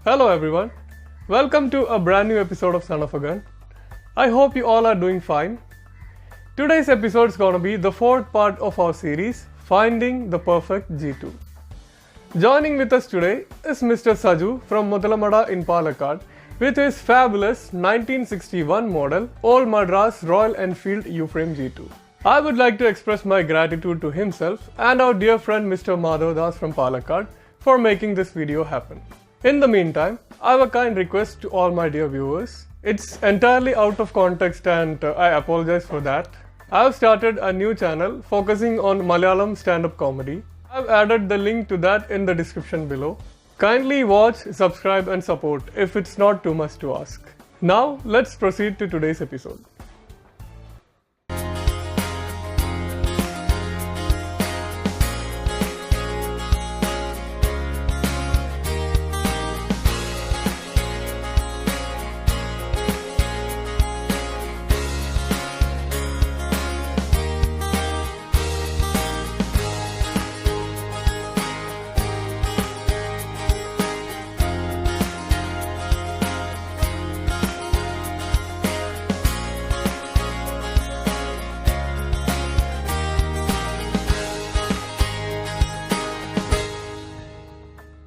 Hello everyone, welcome to a brand new episode of Son of a Gun. I hope you all are doing fine. Today's episode is gonna be the fourth part of our series, Finding the Perfect G2. Joining with us today is Mr. Saju from Muthalamada in Palakkad with his fabulous 1961 model Old Madras Royal Enfield U-Frame G2. I would like to express my gratitude to himself and our dear friend Mr. Madhav Das from Palakkad for making this video happen. In the meantime, I have a kind request to all my dear viewers. It's entirely out of context and I apologize for that. I have started a new channel focusing on Malayalam stand-up comedy. I have added the link to that in the description below. Kindly watch, subscribe and support if it's not too much to ask. Now, let's proceed to today's episode.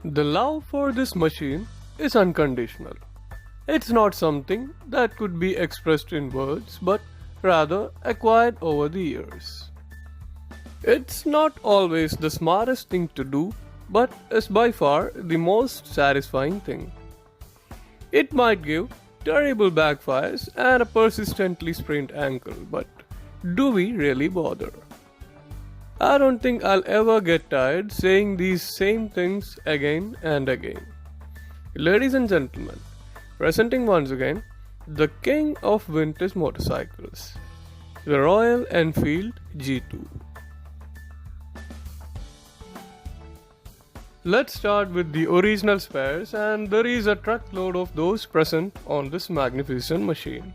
The love for this machine is unconditional. It's not something that could be expressed in words, but rather acquired over the years. It's not always the smartest thing to do, but is by far the most satisfying thing. It might give terrible backfires and a persistently sprained ankle, but do we really bother? I don't think I'll ever get tired saying these same things again and again. Ladies and gentlemen, presenting once again the king of vintage motorcycles, the Royal Enfield G2. Let's start with the original spares, and there is a truckload of those present on this magnificent machine.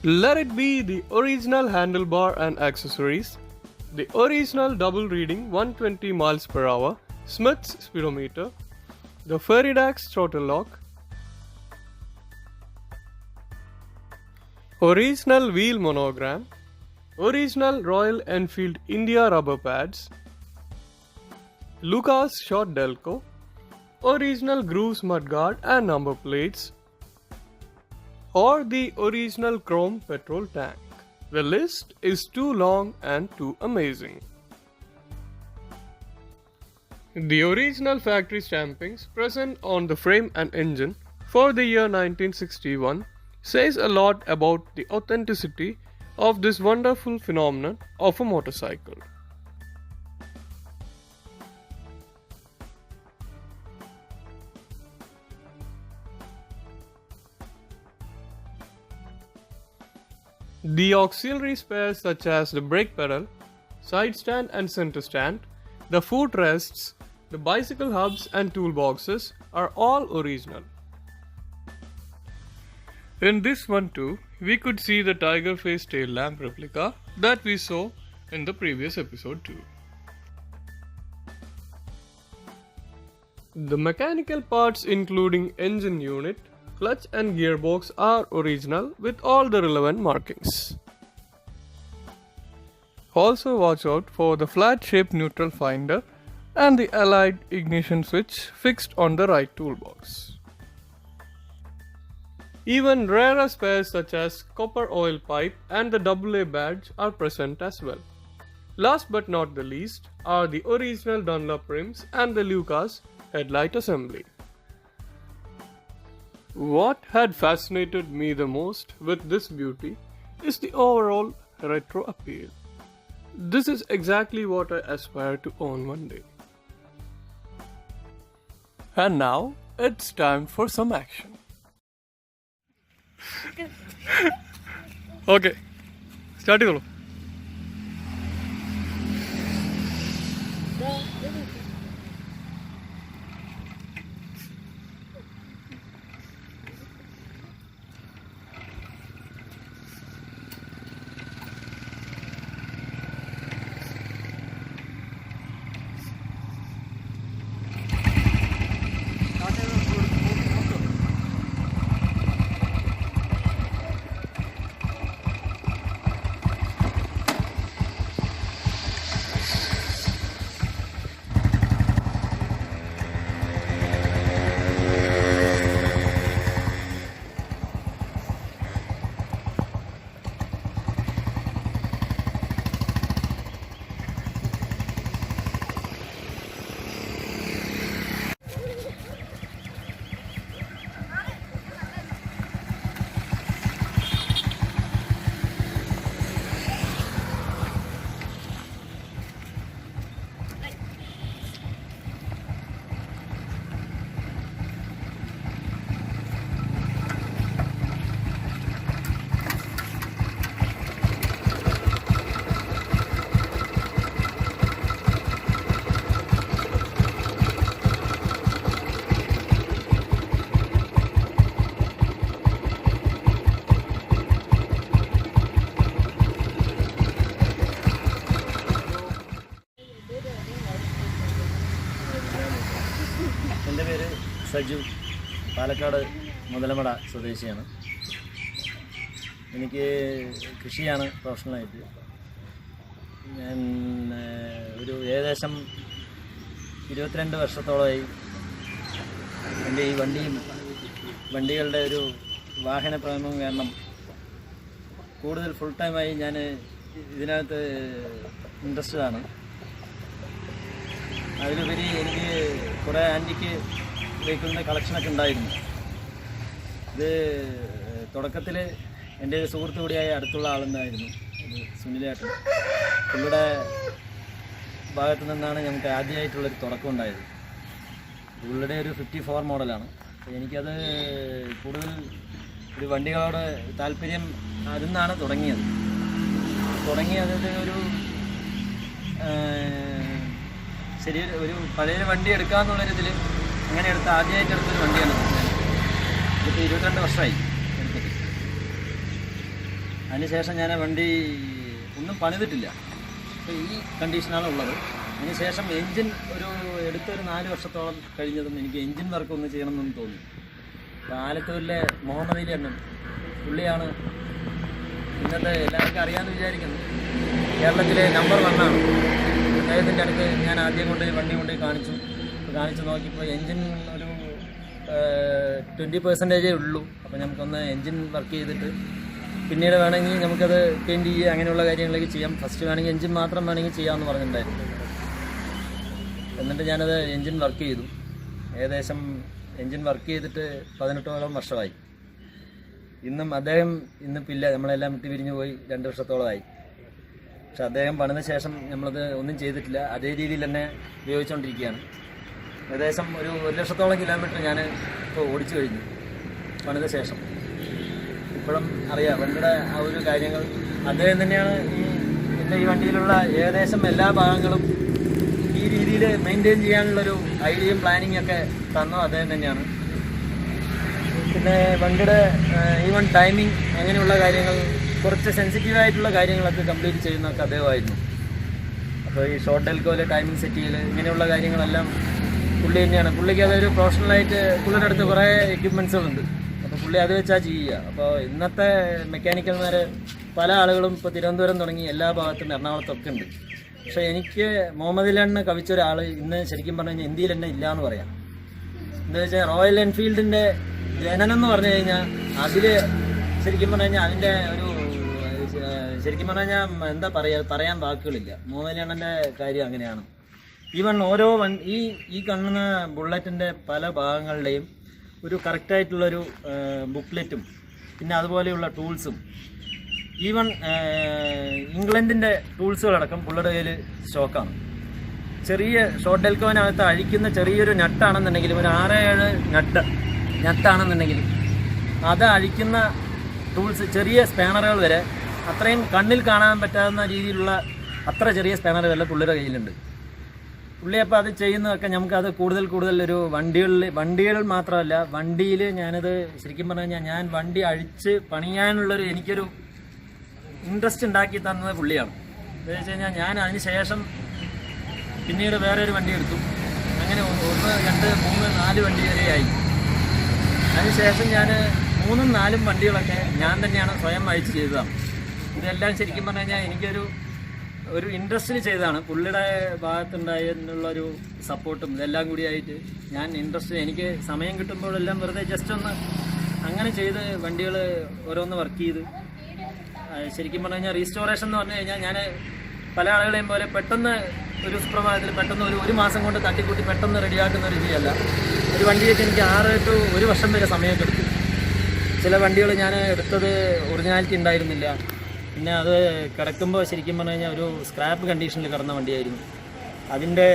Let it be the original handlebar and accessories, the original double reading 120 miles per hour Smith's speedometer, the Feridax throttle lock, original wheel monogram, original Royal Enfield India rubber pads, Lucas short Delco, original grooves mudguard and number plates, or the original chrome petrol tank. The list is too long and too amazing. The original factory stampings present on the frame and engine for the year 1961 says a lot about the authenticity of this wonderful phenomenon of a motorcycle. The auxiliary spares such as the brake pedal, side stand and center stand, the footrests, the bicycle hubs and toolboxes are all original. In this one too, we could see the tiger face tail lamp replica that we saw in the previous episode too. The mechanical parts including engine unit, clutch and gearbox are original with all the relevant markings. Also watch out for the flat-shaped neutral finder and the allied ignition switch fixed on the right toolbox. Even rarer spares such as copper oil pipe and the AA badge are present as well. Last but not the least are the original Dunlop rims and the Lucas headlight assembly. What had fascinated me the most with this beauty is the overall retro appeal. This is exactly what I aspire to own one day. And now it's time for some action. Okay, start it. Baiju, Palakkad Muthalamada സ്വദേശിയാണ്. എനിക്ക് കൃഷിയാണ് പ്രൊഫഷണലായിട്ട്. ഞാൻ ഒരു ഏകദേശം 22 വർഷത്തോളമായി എൻ്റെ ഈ വണ്ടികളുടെ ഒരു വാഹന പ്രേമം കാരണം കൂടുതൽ ഫുൾ ടൈമായി ഞാൻ ഇതിനകത്ത് ഇൻട്രസ്റ്റഡ് ആണ്. അതിലുപരി എനിക്ക് കുറേ ആൻറ്റിക്ക് വെഹിക്കിളിൻ്റെ കളക്ഷനൊക്കെ ഉണ്ടായിരുന്നു. ഇത് തുടക്കത്തിൽ എൻ്റെ ഒരു സുഹൃത്തു കൂടിയായ അടുത്തുള്ള ആളെന്നായിരുന്നു, ഒരു സുനിലേട്ടൻ. പുള്ളിയുടെ ഭാഗത്തു നിന്നാണ് നമുക്ക് ആദ്യമായിട്ടുള്ളൊരു തുടക്കം ഉണ്ടായത്. പുള്ളിയുടെ ഒരു 54 മോഡലാണ്. എനിക്കത് കൂടുതൽ ഒരു വണ്ടികളോട് താല്പര്യം അതിൽ നിന്നാണ് തുടങ്ങിയത്. ഒരു ശരി ഒരു പഴയ വണ്ടി എടുക്കാമെന്നുള്ളൊരിതിൽ അങ്ങനെ ആദ്യമായിട്ട് എടുത്തൊരു വണ്ടിയാണ്. ഇതിപ്പോൾ 22 വർഷമായി എടുത്തിട്ട്. അതിനുശേഷം ഞാൻ ആ വണ്ടി ഒന്നും പണിതിട്ടില്ല, അപ്പോൾ ഈ കണ്ടീഷനാണ് ഉള്ളത്. അതിനുശേഷം എൻജിൻ എടുത്തൊരു 4 വർഷത്തോളം കഴിഞ്ഞതും എനിക്ക് എൻജിൻ വർക്ക് ഒന്ന് ചെയ്യണമെന്നൊന്നും തോന്നി. അപ്പോൾ ആലത്തൂരിലെ മുഹമ്മദ് അലി അണ്ണൻ, പുള്ളിയാണ് ഇന്നത്തെ എല്ലാവർക്കും അറിയാമെന്ന് വിചാരിക്കുന്നു, കേരളത്തിലെ നമ്പർ 1 ആണ്. അദ്ദേഹത്തിൻ്റെ അടുത്ത് ഞാൻ ആദ്യം വണ്ടി കൊണ്ട് കാണിച്ചു നോക്കിയപ്പോൾ എൻജിൻ ഒരു 20% ഉള്ളൂ. അപ്പോൾ നമുക്കൊന്ന് എൻജിൻ വർക്ക് ചെയ്തിട്ട് പിന്നീട് വേണമെങ്കിൽ നമുക്കത് പെയിൻറ്റ് ചെയ്യുക, അങ്ങനെയുള്ള കാര്യങ്ങളൊക്കെ ചെയ്യാം. ഫസ്റ്റ് വേണമെങ്കിൽ എൻജിൻ മാത്രം വേണമെങ്കിൽ ചെയ്യാമെന്ന് പറഞ്ഞിട്ടുണ്ടായിരുന്നു. എന്നിട്ട് ഞാനത് എൻജിൻ വർക്ക് ചെയ്തു. ഏകദേശം എൻജിൻ വർക്ക് ചെയ്തിട്ട് 18ഓളം വർഷമായി. അദ്ദേഹം ഇന്നിപ്പില്ല, നമ്മളെല്ലാം വിട്ട് പിരിഞ്ഞു പോയി 2 വർഷത്തോളമായി. പക്ഷെ അദ്ദേഹം പണിത ശേഷം നമ്മളത് ഒന്നും ചെയ്തിട്ടില്ല, അതേ രീതിയിൽ തന്നെ ഉപയോഗിച്ചുകൊണ്ടിരിക്കുകയാണ്. ഏകദേശം ഒരു 1 ലക്ഷത്തോളം കിലോമീറ്റർ ഞാൻ ഇപ്പോൾ ഓടിച്ചു കഴിഞ്ഞു പണിത ശേഷം. ഇപ്പോഴും അറിയാം വണ്ടിയുടെ ആ ഒരു കാര്യങ്ങൾ അദ്ദേഹം തന്നെയാണ്. എൻ്റെ ഈ വണ്ടിയിലുള്ള ഏകദേശം എല്ലാ ഭാഗങ്ങളും ഈ രീതിയിൽ മെയിൻറ്റെയിൻ ചെയ്യാനുള്ളൊരു ഐഡിയയും പ്ലാനിങ് ഒക്കെ തന്നു അദ്ദേഹം തന്നെയാണ്. പിന്നെ വണ്ടിയുടെ ഈവൻ ടൈമിങ് അങ്ങനെയുള്ള കാര്യങ്ങൾ, കുറച്ച് സെൻസിറ്റീവായിട്ടുള്ള കാര്യങ്ങളൊക്കെ കംപ്ലീറ്റ് ചെയ്യുന്നതൊക്കെ അദ്ദേഹമായിരുന്നു. അപ്പോൾ ഈ ഷോർട്ട് ഡെൽക്കോയിലെ ടൈമിംഗ് സെറ്റ് ചെയ്യൽ ഇങ്ങനെയുള്ള കാര്യങ്ങളെല്ലാം പുള്ളി തന്നെയാണ്. പുള്ളിക്ക് അതൊരു പ്രൊഫഷണലായിട്ട് പുള്ളിയുടെ അടുത്ത് കുറേ എക്യുപ്മെൻറ്റ്സുകളുണ്ട്. അപ്പോൾ പുള്ളി അത് വെച്ചാൽ ചെയ്യുക. അപ്പോൾ ഇന്നത്തെ മെക്കാനിക്കൽമാർ പല ആളുകളും ഇപ്പോൾ തിരുവനന്തപുരം തുടങ്ങി എല്ലാ ഭാഗത്തും എറണാകുളത്തൊക്കെ ഉണ്ട്. പക്ഷേ എനിക്ക് മുഹമ്മദ് അലിയാണ് കവിച്ചൊരാൾ ഇന്ന് ശരിക്കും പറഞ്ഞു കഴിഞ്ഞാൽ ഇന്ത്യയിൽ തന്നെ ഇല്ല എന്ന് പറയാം. എന്താ വെച്ചാൽ റോയൽ എൻഫീൽഡിൻ്റെ ജനനം എന്ന് പറഞ്ഞു കഴിഞ്ഞാൽ അതിൽ ശരിക്കും പറഞ്ഞു കഴിഞ്ഞാൽ അതിൻ്റെ ശരിക്കും പറഞ്ഞു കഴിഞ്ഞാൽ എന്താ പറയാൻ വാക്കുകളില്ല. മുഹമ്മദ് അലിയുടെ കാര്യം അങ്ങനെയാണ്. ഈവൻ ഓരോ ഈ കാണുന്ന ബുള്ളറ്റിൻ്റെ പല ഭാഗങ്ങളുടെയും ഒരു കറക്റ്റായിട്ടുള്ളൊരു ബുക്ക്ലെറ്റും പിന്നെ അതുപോലെയുള്ള ടൂൾസും, ഈവൻ ഇംഗ്ലണ്ടിൻ്റെ ടൂൾസുകളടക്കം പുള്ളിയുടെ കയ്യിൽ സ്റ്റോക്കാണ്. ചെറിയ ഷോർട്ട് ഡെൽക്കോവിനകത്ത് അഴിക്കുന്ന ചെറിയൊരു നട്ടാണെന്നുണ്ടെങ്കിലും ഒരു 6-7 നട്ടാണെന്നുണ്ടെങ്കിലും അത് അഴിക്കുന്ന ടൂൾസ്, ചെറിയ സ്പാനറുകൾ വരെ, അത്രയും കണ്ണിൽ കാണാൻ പറ്റാവുന്ന രീതിയിലുള്ള അത്ര ചെറിയ സ്പാനറുകൾ പുള്ളിയുടെ കയ്യിലുണ്ട്. പുള്ളി അപ്പോൾ അത് ചെയ്യുന്നതൊക്കെ നമുക്കത് കൂടുതൽ ഒരു വണ്ടികൾ മാത്രമല്ല, വണ്ടിയിൽ ഞാനത് ശരിക്കും പറഞ്ഞു കഴിഞ്ഞാൽ ഞാൻ വണ്ടി അഴിച്ച് പണിയാനുള്ളൊരു എനിക്കൊരു ഇൻട്രസ്റ്റ് ഉണ്ടാക്കി തന്നത് പുള്ളിയാണ്. എന്താ വെച്ച് കഴിഞ്ഞാൽ ഞാൻ അതിന് ശേഷം പിന്നീട് വേറെ ഒരു വണ്ടി എടുത്തു. അങ്ങനെ 1, 2, 3, 4 വണ്ടി വരെയായി. അതിനുശേഷം ഞാൻ 3ഉം 4ഉം വണ്ടികളൊക്കെ ഞാൻ തന്നെയാണ് സ്വയം അഴിച്ച് ചെയ്തതാണ്. ഇതെല്ലാം ശരിക്കും പറഞ്ഞു കഴിഞ്ഞാൽ എനിക്കൊരു ഇൻട്രസ്റ്റിൽ ചെയ്തതാണ്. പുള്ളിയുടെ ഭാഗത്തുണ്ടായിട്ടുള്ളൊരു സപ്പോർട്ടും ഇതെല്ലാം കൂടിയായിട്ട് ഞാൻ എനിക്ക് സമയം കിട്ടുമ്പോഴെല്ലാം വെറുതെ ജസ്റ്റ് ഒന്ന് അങ്ങനെ ചെയ്ത് വണ്ടികൾ ഓരോന്ന് വർക്ക് ചെയ്ത് ശരിക്കും പറഞ്ഞു കഴിഞ്ഞാൽ റീസ്റ്റോറേഷൻ എന്ന് പറഞ്ഞു കഴിഞ്ഞാൽ ഞാൻ പല ആളുകളെയും പോലെ പെട്ടെന്ന് ഒരു സുപ്രഭാതത്തിൽ പെട്ടെന്ന് ഒരു മാസം കൊണ്ട് തട്ടിക്കൂട്ടി പെട്ടെന്ന് റെഡിയാക്കുന്ന ഒരു രീതിയല്ല. ഒരു വണ്ടിയൊക്കെ എനിക്ക് 6 to 1 വർഷം വരെ സമയമൊക്കെ എടുത്തു. ചില വണ്ടികൾ ഞാൻ എടുത്തത് ഒറിജിനാലിറ്റി ഉണ്ടായിരുന്നില്ല. പിന്നെ അത് കിടക്കുമ്പോൾ ശരിക്കും പറഞ്ഞു കഴിഞ്ഞാൽ ഒരു സ്ക്രാപ്പ് കണ്ടീഷനിൽ കിടന്ന വണ്ടിയായിരുന്നു. അതിൻ്റെ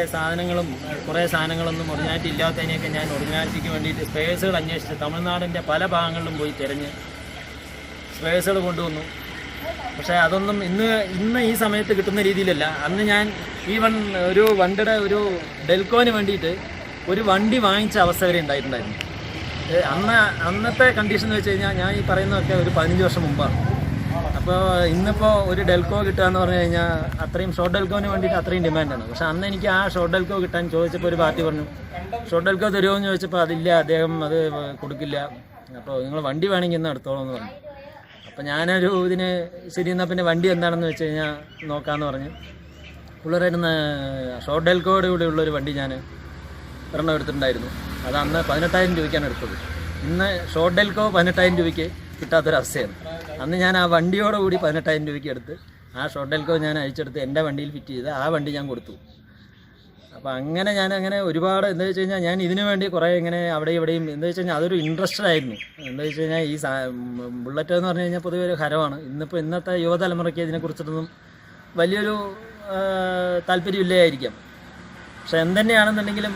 കുറേ സാധനങ്ങളൊന്നും ഒറിജിനാലിറ്റി ഇല്ലാത്തതിനെയൊക്കെ ഞാൻ ഒറിജിനാലിറ്റിക്ക് വേണ്ടിയിട്ട് സ്പെയർസുകൾ അന്വേഷിച്ച് തമിഴ്നാടിൻ്റെ പല ഭാഗങ്ങളിലും പോയി തിരഞ്ഞ് സ്പെയർസുകൾ കൊണ്ടുവന്നു. പക്ഷേ അതൊന്നും ഇന്ന് ഈ സമയത്ത് കിട്ടുന്ന രീതിയിലല്ല. അന്ന് ഞാൻ ഈവൻ ഒരു വണ്ടിയുടെ ഒരു ഡെൽക്കോന് വേണ്ടിയിട്ട് ഒരു വണ്ടി വാങ്ങിച്ച അവസ്ഥ വരെ ഉണ്ടായിട്ടുണ്ടായിരുന്നു. അന്നത്തെ കണ്ടീഷൻ എന്ന് വെച്ച് കഴിഞ്ഞാൽ ഞാൻ ഈ പറയുന്നതൊക്കെ ഒരു 15 വർഷം മുമ്പാണ്. ഇപ്പോൾ ഇന്നിപ്പോൾ ഒരു ഡെൽക്കോ കിട്ടുക എന്ന് പറഞ്ഞു കഴിഞ്ഞാൽ അത്രയും ഷോർട്ട് ഡെൽക്കോന് വേണ്ടിയിട്ട് അത്രയും ഡിമാൻഡാണ്. പക്ഷെ അന്ന് എനിക്ക് ആ ഷോർട്ട് ഡെൽക്കോ കിട്ടാൻ ചോദിച്ചപ്പോൾ ഒരു പാർട്ടി പറഞ്ഞു ഷോർട്ട് ഡെൽക്കോ തരുമോ എന്ന് ചോദിച്ചപ്പോൾ അതില്ല, അദ്ദേഹം അത് കൊടുക്കില്ല, അപ്പോൾ നിങ്ങൾ വണ്ടി വേണമെങ്കിൽ ഇന്ന് എടുത്തോളൂ എന്ന് പറഞ്ഞു. അപ്പോൾ ഞാനൊരു ഇതിന് ശരി എന്നാൽ പിന്നെ വണ്ടി എന്താണെന്ന് വെച്ച് കഴിഞ്ഞാൽ നോക്കാമെന്ന് പറഞ്ഞ് പിള്ളേരായിരുന്ന ഷോർട്ട് ഡെൽക്കോയുടെ കൂടെ ഉള്ളൊരു വണ്ടി ഞാൻ ഒരെണ്ണം എടുത്തിട്ടുണ്ടായിരുന്നു. അത് അന്ന് 18,000 രൂപയ്ക്കാണ് എടുത്തത്. ഇന്ന് ഷോർട്ട് ഡെൽക്കോ 18,000 രൂപയ്ക്ക് കിട്ടാത്തൊരവസ്ഥയാണ്. അന്ന് ഞാൻ ആ വണ്ടിയോടുകൂടി 18,000 രൂപയ്ക്ക് എടുത്ത് ആ ഷോർട്ട് ഡെൽക്കോ ഞാൻ അയച്ചെടുത്ത് എൻ്റെ വണ്ടിയിൽ ഫിറ്റ് ചെയ്ത് ആ വണ്ടി ഞാൻ കൊടുത്തു. അപ്പോൾ അങ്ങനെ ഞാൻ ഒരുപാട് എന്താ വെച്ച് കഴിഞ്ഞാൽ ഞാൻ ഇതിനു വേണ്ടി കുറേ ഇങ്ങനെ അവിടെ ഇവിടെയും എന്താ വെച്ച് കഴിഞ്ഞാൽ അതൊരു ഇൻട്രസ്റ്റഡ് ആയിരുന്നു. എന്താ വെച്ച് കഴിഞ്ഞാൽ ഈ ബുള്ളറ്റ് എന്ന് പറഞ്ഞു കഴിഞ്ഞാൽ പൊതുവെ ഒരു ഹരമാണ്. ഇന്നത്തെ യുവതലമുറയ്ക്ക് ഇതിനെക്കുറിച്ചിട്ടൊന്നും വലിയൊരു താല്പര്യമില്ലായിരിക്കാം. പക്ഷെ എന്തുതന്നെയാണെന്നുണ്ടെങ്കിലും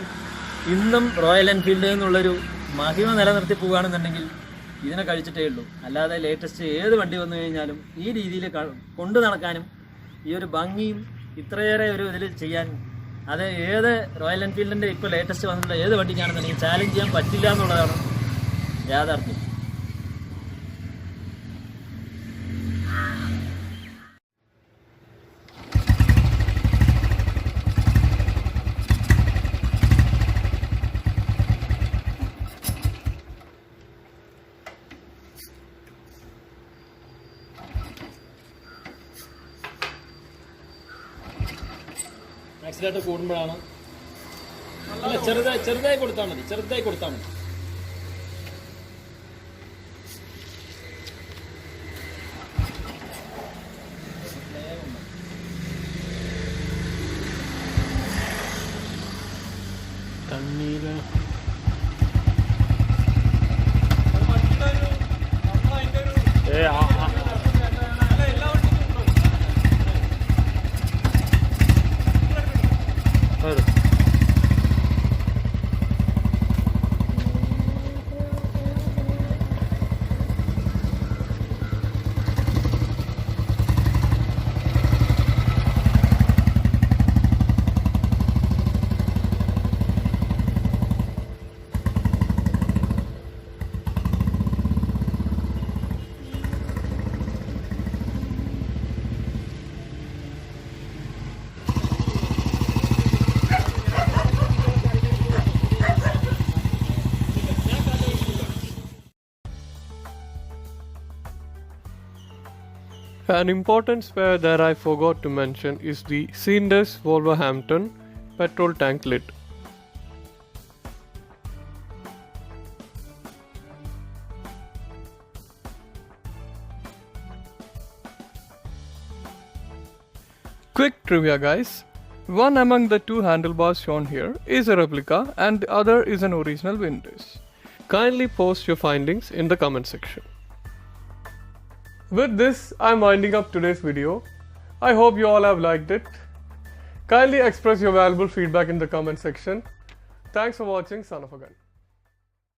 ഇന്നും റോയൽ എൻഫീൽഡ് എന്നുള്ളൊരു മഹിമ നിലനിർത്തി പോവുകയാണെന്നുണ്ടെങ്കിൽ ഇതിനെ കഴിച്ചിട്ടേ ഉള്ളൂ. അല്ലാതെ ലേറ്റസ്റ്റ് ഏത് വണ്ടി വന്നു കഴിഞ്ഞാലും ഈ രീതിയിൽ കൊണ്ടു നടക്കാനും ഈ ഒരു ഭംഗിയും ഇത്രയേറെ ഒരു ഇതിൽ ചെയ്യാൻ അത് ഏത് റോയൽ എൻഫീൽഡിൻ്റെ ഇപ്പോൾ ലേറ്റസ്റ്റ് വന്നിട്ടുള്ള ഏത് വണ്ടിക്കാണെന്നുണ്ടെങ്കിൽ ചാലഞ്ച് ചെയ്യാൻ പറ്റില്ല എന്നുള്ളതാണ് യാഥാർത്ഥ്യം. ആക്സിഡൻറ്റ് കൂടുമ്പോഴാണ് അല്ല ചെറുതായി കൊടുത്താൽ മതി. തണ്ണീര് An important spare that I forgot to mention is the seamless Wolverhampton petrol tank lid. Quick trivia guys, one among the two handlebars shown here is a replica and the other is an original windlass. Kindly post your findings in the comment section. With this, I'm winding up today's video. I hope you all have liked it. Kindly express your valuable feedback in the comment section. Thanks for watching Son of a Gun.